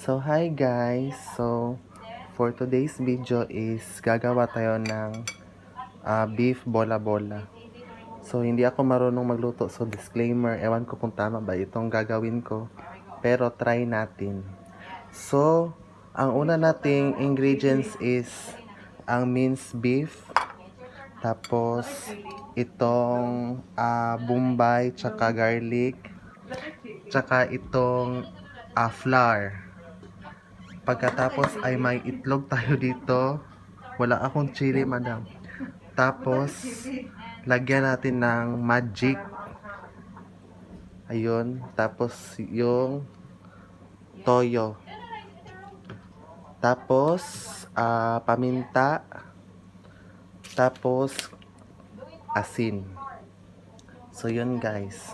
So, hi guys. So, for today's video is gagawa tayo ng beef bola-bola. So, hindi ako marunong magluto. So, disclaimer, ewan ko kung tama ba itong gagawin ko. Pero, try natin. So, ang una nating ingredients is ang minced beef. Tapos, itong bombay, tsaka garlic. Tsaka itong flour. Pagkatapos ay may itlog tayo dito. Wala akong chili, madam. Tapos, lagyan natin ng magic. Ayun. Tapos, yung toyo. Tapos, paminta. Tapos, asin. So, yun guys.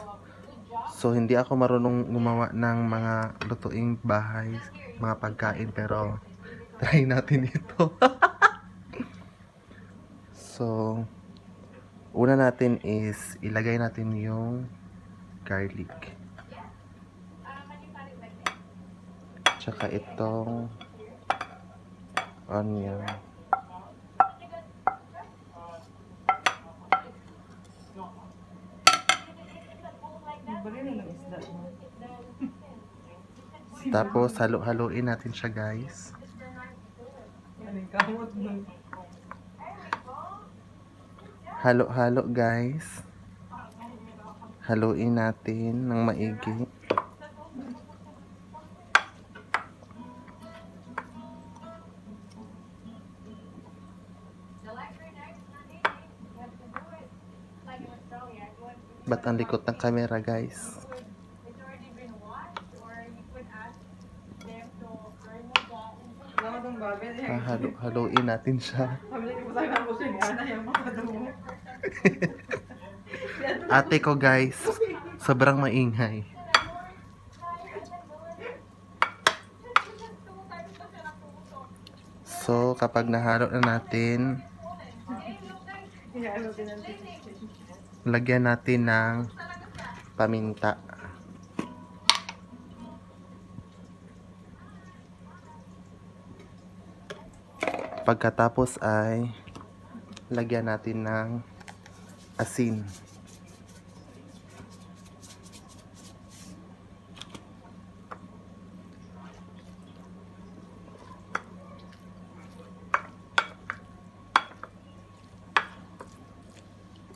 So, hindi ako marunong gumawa ng mga lutuing bahay, mga pagkain, pero try natin ito. So, una natin is ilagay natin yung garlic. Tsaka itong onion. Tapos halo-haloin natin siya, guys. Halo-halo, guys. Haluin natin ng maigi. Ba't ang likot ng camera, guys? Halo-haloin natin siya. Ate ko, guys, sobrang maingay. So, kapag nahalo na natin, lagyan natin ng paminta. Pagkatapos ay lagyan natin ng asin.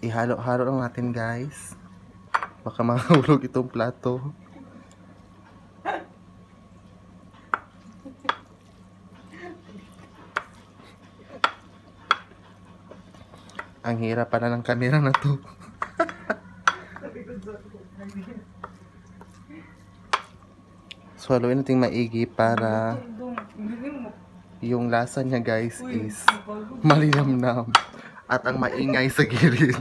Ihalo-halo lang natin, guys. Baka mahulog itong plato. Ang hirap pala ng camera na to. So, haluin natin maigi para yung lasa niya, guys, is malinamnam. At ang maingay sa gilid.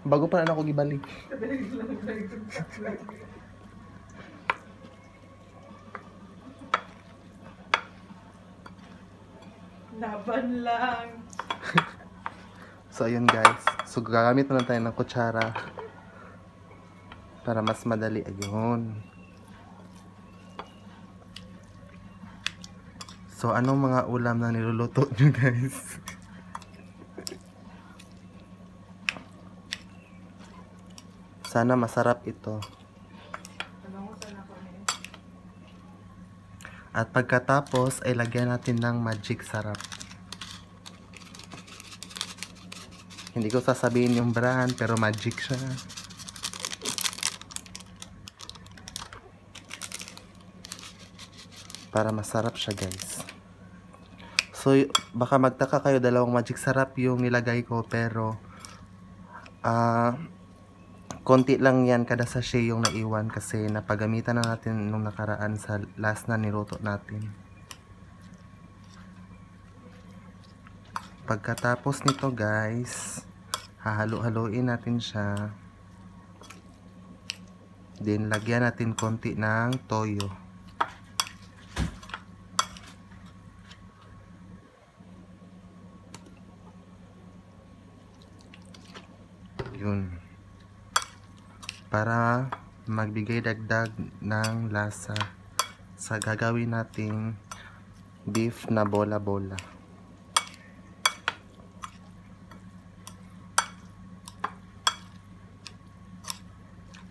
Bago pa na ako gibalik. Laban lang. So, ayun guys. So, gagamit na lang tayo ng kutsara para mas madali. Ayun. So, anong mga ulam na niluluto nyo, guys? Sana masarap ito. At pagkatapos ay lagyan natin ng magic sarap. Hindi ko sasabihin yung brand, pero magic siya. Para masarap siya, guys. So, baka magtaka kayo, dalawang magic sarap yung nilagay ko, pero konti lang yan kada sachet yung naiwan kasi napagamitan na natin nung nakaraan sa last na niluto natin. Pagkatapos nito, guys, hahalo-haloin natin siya. Then lagyan natin konti ng toyo. Yun. para magbigay dagdag ng lasa sa gagawin nating beef na bola-bola.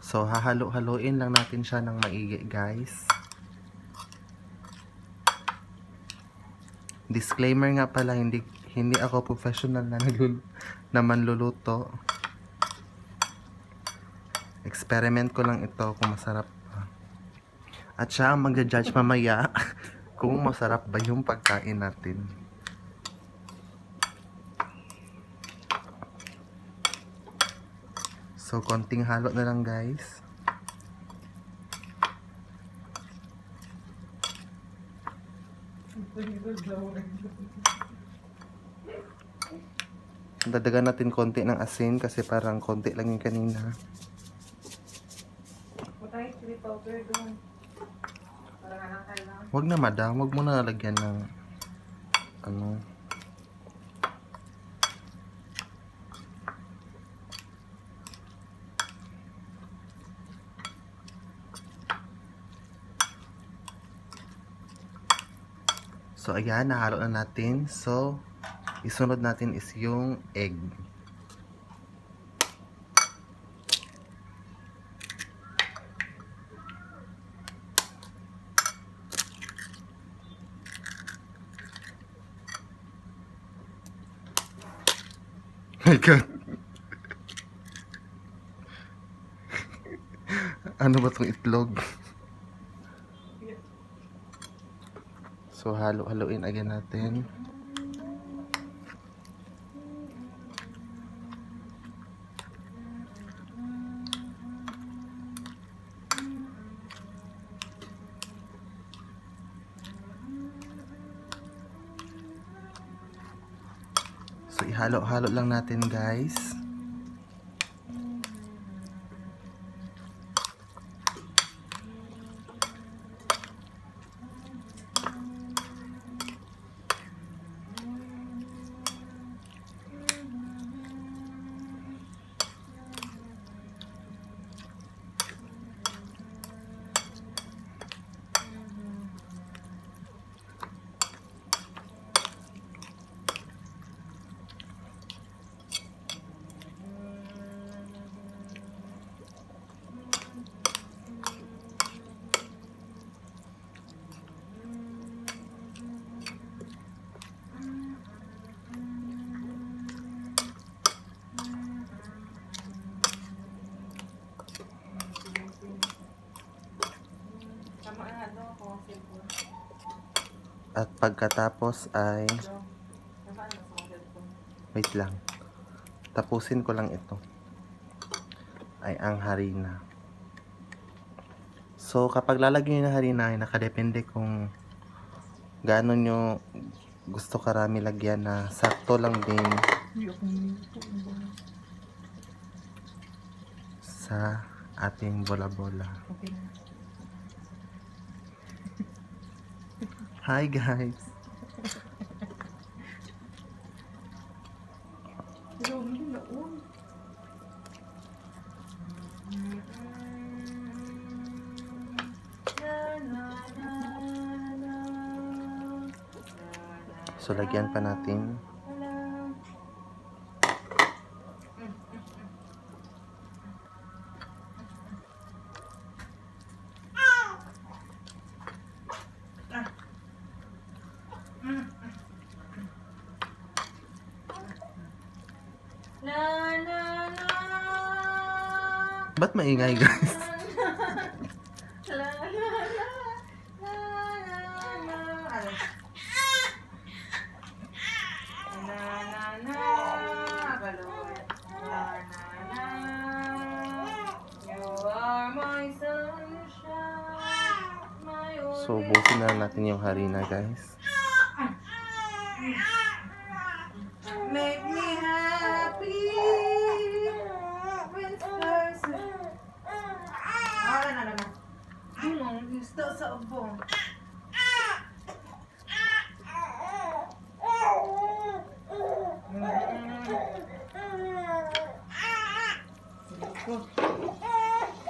So hahalo-haluin lang natin siya ng maigi, guys. Disclaimer nga pala, hindi ako professional na manluluto. Experiment ko lang ito kung masarap ba. At siya ang magja-judge mamaya kung masarap ba yung pagkain natin. So konting halo na lang, guys. Dadagan natin konti ng asin kasi parang konti lang yung kanina. Patay, chili powder doon. Para nga lang kailangan. Wag na, madam, wag mo na lagyan ng ano. So ayan, nahalo na natin. So isunod natin is yung egg. My God. Ano ba itong itlog? So halo-haloin again natin. So ihalo-halo lang natin, guys. Tama na doon kung cellphone. At pagkatapos ay Nasaan na sa cellphone? wait lang. Tapusin ko lang ito. Ay ang harina. So kapag lalagyan niyo ng harina ay nakadepende kung gaano nyo gusto karami lagyan, na sakto lang din Hindi ako minuto. sa ating bola-bola. Okay na. Hi guys! Pero hindi na un. So lagyan pa natin. Ba't maingay, guys? So busin na natin yung harina, guys. Make me happy when stars na. Dunong gusto sa ubo.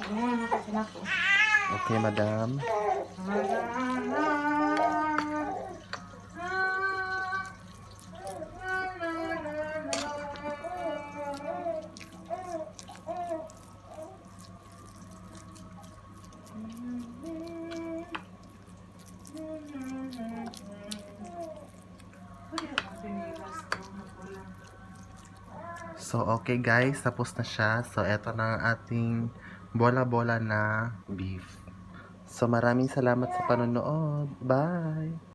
Ano na kasi nako. Okay, madam. So, okay guys, tapos na siya. So, eto na ang ating bola-bola na beef. So, maraming salamat sa panonood. Bye!